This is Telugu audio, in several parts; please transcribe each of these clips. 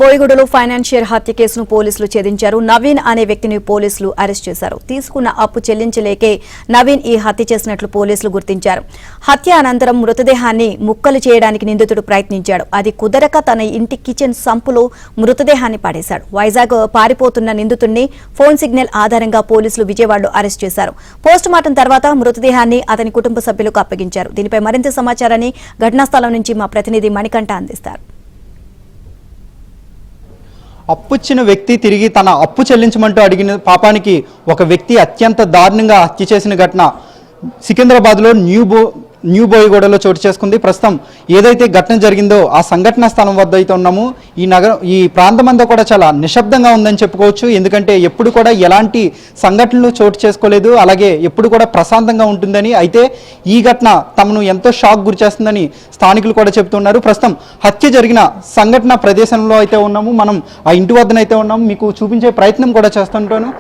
బోయిగూడలో ఫైనాన్షియర్ హత్య కేసును పోలీసులు ఛేదించారు. నవీన్ అనే వ్యక్తిని పోలీసులు అరెస్ట్ చేశారు. తీసుకున్న అప్పు చెల్లించలేకే నవీన్ ఈ హత్య చేసినట్లు పోలీసులు గుర్తించారు. హత్య అనంతరం మృతదేహాన్ని ముక్కలు చేయడానికి నిందితుడు ప్రయత్నించాడు. అది కుదరక తన ఇంటి కిచెన్ సంపులో మృతదేహాన్ని పడేశాడు. వైజాగ్ పారిపోతున్న నిందితుడిని ఫోన్ సిగ్నల్ ఆధారంగా పోలీసులు విజయవాడలో అరెస్ట్ చేశారు. పోస్టుమార్టం తర్వాత మృతదేహాన్ని అతని కుటుంబ సభ్యులకు అప్పగించారు. దీనిపై మరింత సమాచారాన్ని ఘటనా స్థలం నుంచి మా ప్రతినిధి మణికంఠ అందిస్తారు. అప్పుచ్చిన వ్యక్తి తిరిగి తన అప్పు చెల్లించమంటూ అడిగిన పాపానికి ఒక వ్యక్తి అత్యంత దారుణంగా హత్య చేసిన ఘటన సికింద్రాబాద్లో న్యూ బోయిగూడలో చోటు చేసుకుంది. ప్రస్తుతం ఏదైతే ఘటన జరిగిందో ఆ సంఘటన స్థలం వద్ద అయితే ఉన్నాము. ఈ ప్రాంతం అంతా కూడా చాలా నిశ్శబ్దంగా ఉందని చెప్పుకోవచ్చు. ఎందుకంటే ఎప్పుడు కూడా ఎలాంటి సంఘటనలు చోటు చేసుకోలేదు, అలాగే ఎప్పుడు కూడా ప్రశాంతంగా ఉంటుందని. అయితే ఈ ఘటన తమను ఎంతో షాక్ గురి చేస్తుందని స్థానికులు కూడా చెబుతున్నారు. ప్రస్తుతం హత్య జరిగిన సంఘటన ప్రదేశంలో అయితే ఉన్నాము. మనం ఆ ఇంటి వద్దనైతే ఉన్నాము. మీకు చూపించే ప్రయత్నం కూడా చేస్తుంటాను.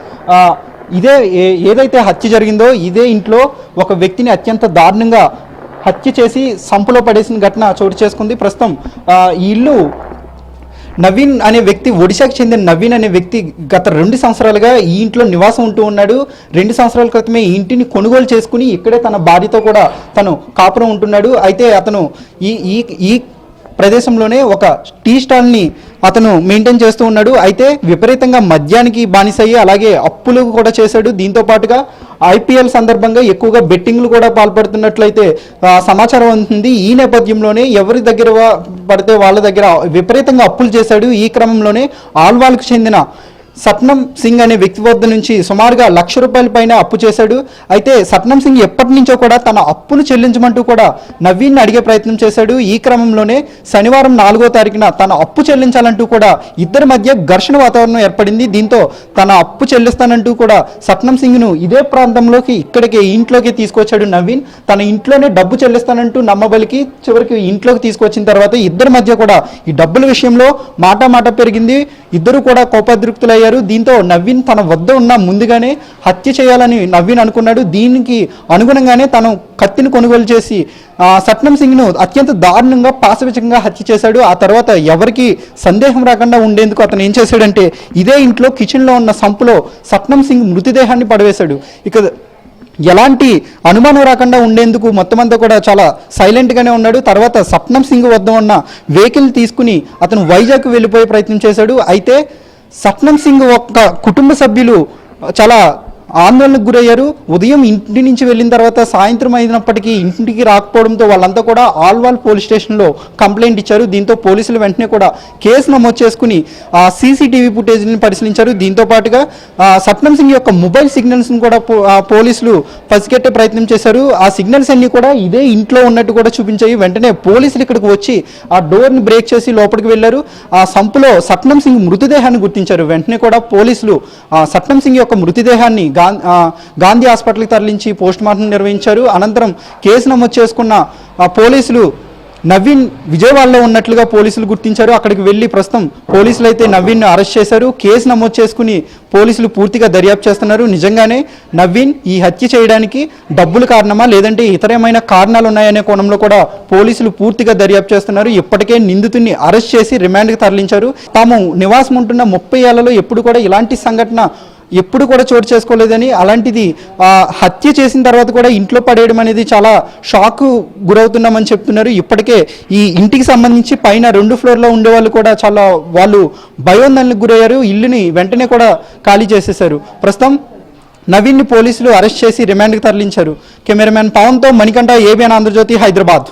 ఏదైతే హత్య జరిగిందో ఇదే ఇంట్లో ఒక వ్యక్తిని అత్యంత దారుణంగా హత్య చేసి సంపులో పడేసిన ఘటన చోటు చేసుకుంది. ప్రస్తుతం ఈ ఇల్లు నవీన్ అనే వ్యక్తి, ఒడిశాకు చెందిన నవీన్ అనే వ్యక్తి గత 2 సంవత్సరాలుగా ఈ ఇంట్లో నివాసం ఉంటూ ఉన్నాడు. 2 సంవత్సరాల క్రితమే ఈ ఇంటిని కొనుగోలు చేసుకుని ఇక్కడే తన భార్యతో కూడా తను కాపురం ఉంటున్నాడు. అయితే అతను ఈ ప్రదేశంలోనే ఒక టీ స్టాల్ని అతను మెయింటైన్ చేస్తూ ఉన్నాడు. అయితే విపరీతంగా మద్యానికి బానిసయ్యి అలాగే అప్పులు కూడా చేశాడు. దీంతో పాటుగా ఐపీఎల్ సందర్భంగా ఎక్కువగా బెట్టింగ్లు కూడా పాల్పడుతున్నట్లయితే సమాచారం అందుతుంది. ఈ నేపథ్యంలోనే ఎవరి దగ్గర పడితే వాళ్ళ దగ్గర విపరీతంగా అప్పులు చేశాడు. ఈ క్రమంలోనే ఆల్వాల్కు చెందిన సట్నం సింగ్ అనే వ్యక్తి వద్ద నుంచి సుమారుగా ₹1,00,000 పైన అప్పు చేశాడు. అయితే సట్నం సింగ్ ఎప్పటి నుంచో కూడా తన అప్పును చెల్లించమంటూ కూడా నవీన్ అడిగే ప్రయత్నం చేశాడు. ఈ క్రమంలోనే శనివారం 4వ తారీఖున తన అప్పు చెల్లించాలంటూ కూడా ఇద్దరి మధ్య ఘర్షణ వాతావరణం ఏర్పడింది. దీంతో తన అప్పు చెల్లిస్తానంటూ కూడా సట్నం సింగ్ను ఇదే ప్రాంతంలోకి ఇక్కడికి ఇంట్లోకి తీసుకొచ్చాడు నవీన్. తన ఇంట్లోనే డబ్బు చెల్లిస్తానంటూ నమ్మబలికి చివరికి ఇంట్లోకి తీసుకొచ్చిన తర్వాత ఇద్దరి మధ్య కూడా ఈ డబ్బుల విషయంలో మాట పెరిగింది. ఇద్దరు కూడా కోపద్రిక్తులయ్యారు. దీంతో నవీన్ తన వద్ద ఉన్న ముందుగానే హత్య చేయాలని నవీన్ అనుకున్నాడు. దీనికి అనుగుణంగానే తను కత్తిని కొనుగోలు చేసి సట్నం సింగ్ను అత్యంత దారుణంగా పాశవికంగా హత్య చేశాడు. ఆ తర్వాత ఎవరికి సందేహం రాకుండా ఉండేందుకు అతను ఏం చేశాడంటే ఇదే ఇంట్లో కిచెన్లో ఉన్న సంపులో సట్నం సింగ్ మృతదేహాన్ని పడవేశాడు. ఇక ఎలాంటి అనుమానం రాకుండా ఉండేందుకు మొత్తం అంతా కూడా చాలా సైలెంట్గానే ఉన్నాడు. తర్వాత సట్నం సింగ్ వద్ద ఉన్న వెహికల్ తీసుకుని అతను వైజాగ్ వెళ్ళిపోయే ప్రయత్నం చేశాడు. అయితే సట్నం సింగ్ యొక్క కుటుంబ సభ్యులు చాలా ఆందోళనకు గురయ్యారు. ఉదయం ఇంటి నుంచి వెళ్ళిన తర్వాత సాయంత్రం అయినప్పటికీ ఇంటికి రాకపోవడంతో వాళ్ళంతా కూడా ఆల్వాల్ పోలీస్ స్టేషన్లో కంప్లైంట్ ఇచ్చారు. దీంతో పోలీసులు వెంటనే కూడా కేసు నమోదు చేసుకుని సీసీటీవీ ఫుటేజ్ని పరిశీలించారు. దీంతో పాటుగా సట్నం సింగ్ యొక్క మొబైల్ సిగ్నల్స్ని కూడా పోలీసులు పసిగట్టే ప్రయత్నం చేశారు. ఆ సిగ్నల్స్ అన్ని కూడా ఇదే ఇంట్లో ఉన్నట్టు కూడా చూపించాయి. వెంటనే పోలీసులు ఇక్కడికి వచ్చి ఆ డోర్ని బ్రేక్ చేసి లోపలికి వెళ్లారు. ఆ సంపులో సట్నం సింగ్ మృతదేహాన్ని గుర్తించారు. వెంటనే కూడా పోలీసులు సట్నం సింగ్ యొక్క మృతదేహాన్ని గాంధీ హాస్పిటల్కి తరలించి పోస్టుమార్టం నిర్వహించారు. అనంతరం కేసు నమోదు చేసుకున్న పోలీసులు నవీన్ విజయవాడలో ఉన్నట్లుగా పోలీసులు గుర్తించారు. అక్కడికి వెళ్ళి ప్రస్తుతం పోలీసులు అయితే నవీన్ అరెస్ట్ చేశారు. కేసు నమోదు చేసుకుని పోలీసులు పూర్తిగా దర్యాప్తు చేస్తున్నారు. నిజంగానే నవీన్ ఈ హత్య చేయడానికి డబ్బులు కారణమా లేదంటే ఇతరమైన కారణాలు ఉన్నాయనే కోణంలో కూడా పోలీసులు పూర్తిగా దర్యాప్తు చేస్తున్నారు. ఇప్పటికే నిందితుడిని అరెస్ట్ చేసి రిమాండ్కి తరలించారు. తాము నివాసం ఉంటున్న 30 ఏళ్లలో ఎప్పుడు కూడా ఇలాంటి సంఘటన ఎప్పుడు కూడా చోటు చేసుకోలేదని, అలాంటిది హత్య చేసిన తర్వాత కూడా ఇంట్లో పడేయడం అనేది చాలా షాక్ గురవుతున్నామని చెప్తున్నారు. ఇప్పటికే ఈ ఇంటికి సంబంధించి పైన 2 ఫ్లోర్లో ఉండే వాళ్ళు కూడా వాళ్ళు భయోందనలకు గురయ్యారు. ఇల్లుని వెంటనే కూడా ఖాళీ చేసేశారు. ప్రస్తుతం నవీన్ని పోలీసులు అరెస్ట్ చేసి రిమాండ్కి తరలించారు. కెమెరామెన్ పవన్తో మణికంఠ, ఏబిఎన్ ఆంధ్రజ్యోతి, హైదరాబాద్.